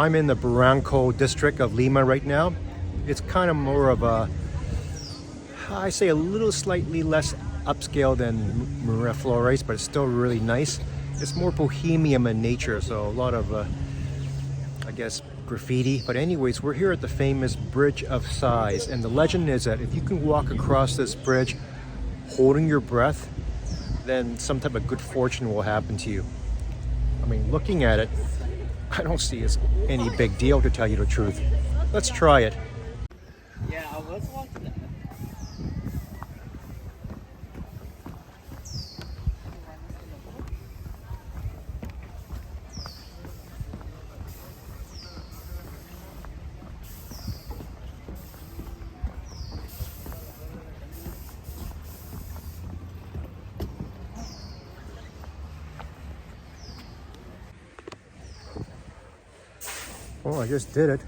I'm in the Barranco district of Lima right now. It's kind of more of a, I say a little slightly less upscale than Miraflores, but it's still really nice. It's more bohemian in nature, so a lot of, I guess, graffiti. But anyways, we're here at the famous Bridge of Sighs, and the legend is that if you can walk across this bridge holding your breath, then some type of good fortune will happen to you. I mean, looking at it, I don't see it's any big deal, to tell you the truth. Let's try it. Yeah, I was walking that. Oh, I just did it.